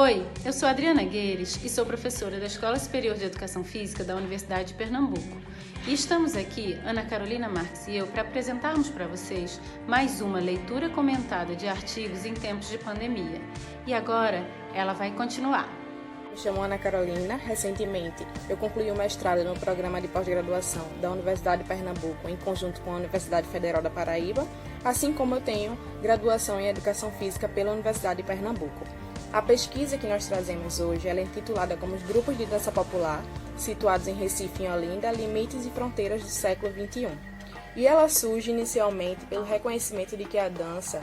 Oi, eu sou Adriana Gueires e sou professora da Escola Superior de Educação Física da Universidade de Pernambuco. E estamos aqui, Ana Carolina Marques e eu, para apresentarmos para vocês mais uma leitura comentada de artigos em tempos de pandemia. E agora, ela vai continuar. Me chamo Ana Carolina. Recentemente, eu concluí o mestrado no programa de pós-graduação da Universidade de Pernambuco, em conjunto com a Universidade Federal da Paraíba, assim como eu tenho graduação em Educação Física pela Universidade de Pernambuco. A pesquisa que nós trazemos hoje ela é intitulada como os Grupos de Dança Popular, situados em Recife e Olinda, Limites e Fronteiras do século XXI. E ela surge inicialmente pelo reconhecimento de que a dança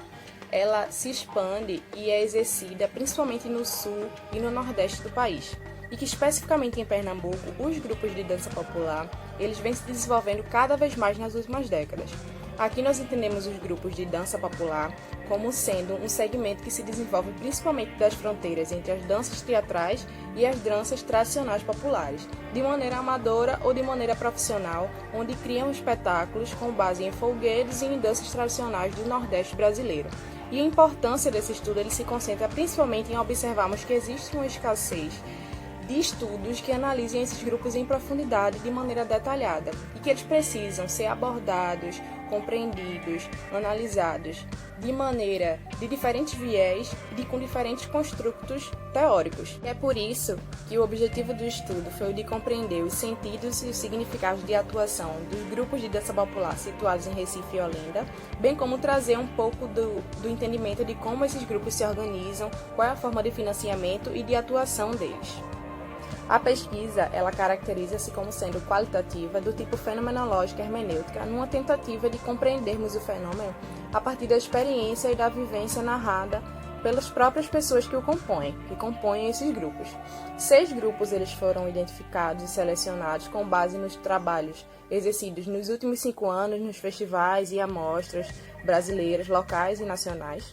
ela se expande e é exercida principalmente no sul e no nordeste do país. E que especificamente em Pernambuco, os grupos de dança popular, eles vêm se desenvolvendo cada vez mais nas últimas décadas. Aqui nós entendemos os grupos de dança popular como sendo um segmento que se desenvolve principalmente das fronteiras entre as danças teatrais e as danças tradicionais populares, de maneira amadora ou de maneira profissional, onde criam espetáculos com base em folguedos e em danças tradicionais do Nordeste brasileiro. E a importância desse estudo ele se concentra principalmente em observarmos que existe uma escassez de estudos que analisem esses grupos em profundidade de maneira detalhada e que eles precisam ser abordados, compreendidos, analisados de diferentes viés e com diferentes construtos teóricos. É por isso que o objetivo do estudo foi o de compreender os sentidos e os significados de atuação dos grupos de dança popular situados em Recife e Olinda, bem como trazer um pouco do entendimento de como esses grupos se organizam, qual é a forma de financiamento e de atuação deles. A pesquisa, ela caracteriza-se como sendo qualitativa do tipo fenomenológica hermenêutica, numa tentativa de compreendermos o fenômeno a partir da experiência e da vivência narrada pelas próprias pessoas que compõem esses grupos. 6 grupos eles foram identificados e selecionados com base nos trabalhos exercidos nos últimos 5 anos nos festivais e amostras brasileiras, locais e nacionais.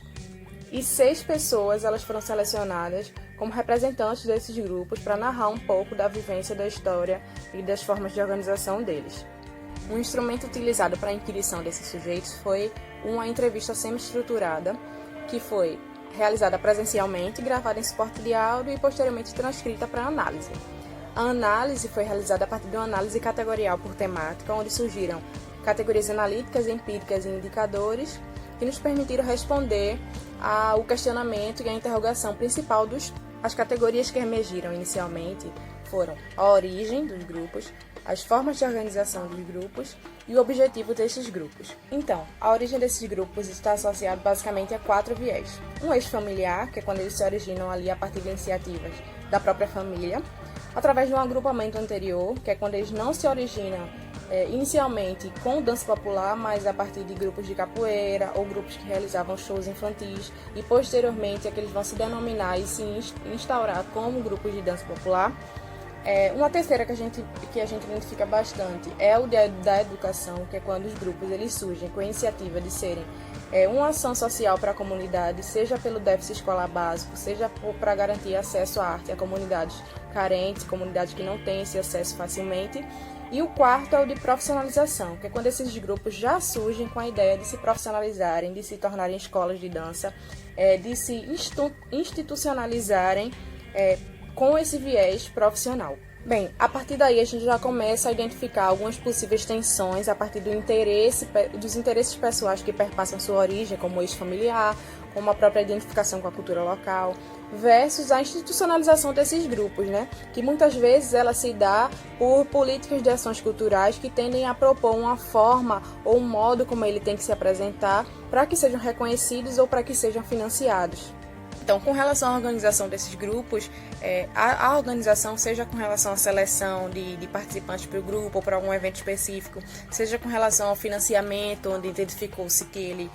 E 6 pessoas elas foram selecionadas como representantes desses grupos para narrar um pouco da vivência da história e das formas de organização deles. Um instrumento utilizado para a inquirição desses sujeitos foi uma entrevista semi-estruturada, que foi realizada presencialmente, gravada em suporte de áudio e posteriormente transcrita para análise. A análise foi realizada a partir de uma análise categorial por temática, onde surgiram categorias analíticas, empíricas e indicadores, que nos permitiram responder ao questionamento e à interrogação principal as categorias que emergiram inicialmente foram a origem dos grupos, as formas de organização dos grupos e o objetivo desses grupos. Então, a origem desses grupos está associada basicamente a 4 viés. Um eixo familiar, que é quando eles se originam ali a partir de iniciativas da própria família, através de um agrupamento anterior, que é quando eles não se originam inicialmente com dança popular, mas a partir de grupos de capoeira ou grupos que realizavam shows infantis e posteriormente é que eles vão se denominar e se instaurar como grupos de dança popular. Uma terceira que a gente identifica bastante é o da educação, que é quando os grupos eles surgem com a iniciativa de serem uma ação social para a comunidade, seja pelo déficit escolar básico, seja para garantir acesso à arte a comunidades carentes, comunidades que não têm esse acesso facilmente. E o quarto é o de profissionalização, que é quando esses grupos já surgem com a ideia de se profissionalizarem, de se tornarem escolas de dança, de se institucionalizarem com esse viés profissional. Bem, a partir daí a gente já começa a identificar algumas possíveis tensões a partir dos interesses pessoais que perpassam sua origem, como o eixo familiar, como a própria identificação com a cultura local, versus a institucionalização desses grupos, que muitas vezes ela se dá por políticas de ações culturais que tendem a propor uma forma ou um modo como ele tem que se apresentar para que sejam reconhecidos ou para que sejam financiados. Então, com relação à organização desses grupos, a organização, seja com relação à seleção de participantes para o grupo ou para algum evento específico, seja com relação ao financiamento, onde identificou-se que ele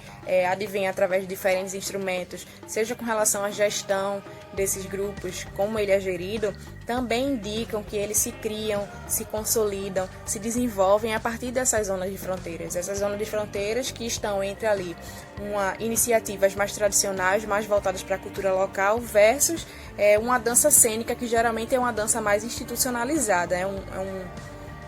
advém através de diferentes instrumentos, seja com relação à gestão desses grupos, como ele é gerido, também indicam que eles se criam, se consolidam, se desenvolvem a partir dessas zonas de fronteiras. Essas zonas de fronteiras que estão entre ali iniciativas mais tradicionais, mais voltadas para a cultura local, versus uma dança cênica, que geralmente é uma dança mais institucionalizada,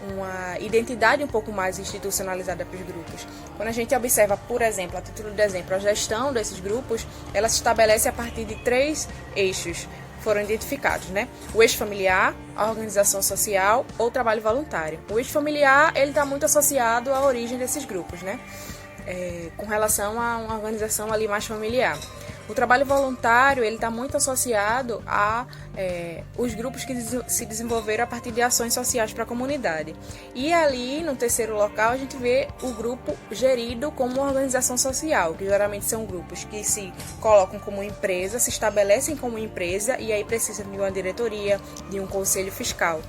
uma identidade um pouco mais institucionalizada para os grupos. Quando a gente observa, por exemplo, a título de exemplo, a gestão desses grupos, ela se estabelece a partir de 3 eixos: foram identificados, né? O eixo familiar, a organização social ou o trabalho voluntário. O eixo familiar, ele está muito associado à origem desses grupos, né? Com relação a uma organização ali mais familiar. O trabalho voluntário, ele está muito associado a os grupos que se desenvolveram a partir de ações sociais para a comunidade. E ali, no terceiro local, a gente vê o grupo gerido como uma organização social, que geralmente são grupos que se colocam como empresa, se estabelecem como empresa e aí precisam de uma diretoria, de um conselho fiscal.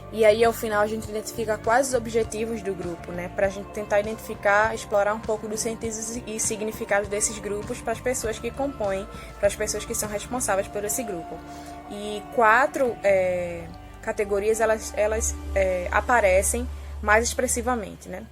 E aí, ao final, a gente identifica quais os objetivos do grupo, né? Para a gente tentar identificar, explorar um pouco dos sentidos e significados desses grupos para as pessoas que compõem, para as pessoas que são responsáveis por esse grupo. E 4 categorias, elas aparecem mais expressivamente, né?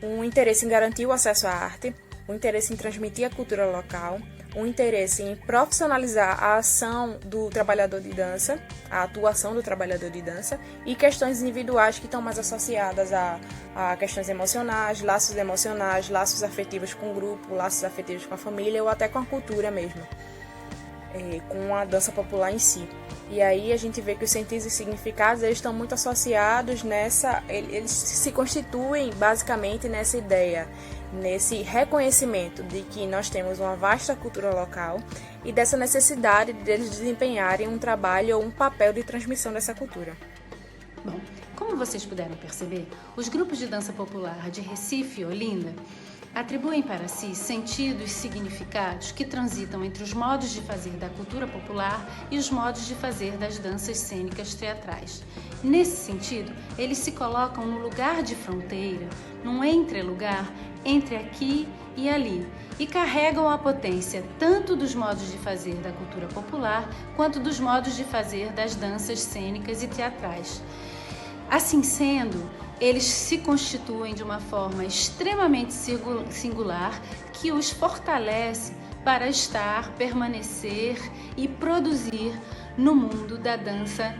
Um interesse em garantir o acesso à arte, um interesse em transmitir a cultura local, um interesse em profissionalizar a ação do trabalhador de dança, a atuação do trabalhador de dança, e questões individuais que estão mais associadas a questões emocionais, laços afetivos com o grupo, laços afetivos com a família ou até com a cultura mesmo, com a dança popular em si. E aí a gente vê que os sentidos e significados eles estão muito associados eles se constituem basicamente nessa ideia, nesse reconhecimento de que nós temos uma vasta cultura local e dessa necessidade deles desempenharem um trabalho ou um papel de transmissão dessa cultura. Bom, como vocês puderam perceber, os grupos de dança popular de Recife e Olinda atribuem para si sentidos e significados que transitam entre os modos de fazer da cultura popular e os modos de fazer das danças cênicas teatrais. Nesse sentido, eles se colocam no lugar de fronteira, num entrelugar entre aqui e ali, e carregam a potência tanto dos modos de fazer da cultura popular quanto dos modos de fazer das danças cênicas e teatrais. Assim sendo, eles se constituem de uma forma extremamente singular que os fortalece para estar, permanecer e produzir no mundo da dança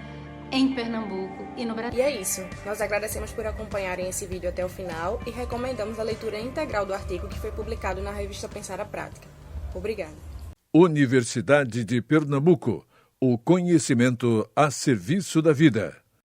em Pernambuco e no Brasil. E é isso. Nós agradecemos por acompanharem esse vídeo até o final e recomendamos a leitura integral do artigo que foi publicado na revista Pensar a Prática. Obrigada. Universidade de Pernambuco. O conhecimento a serviço da vida.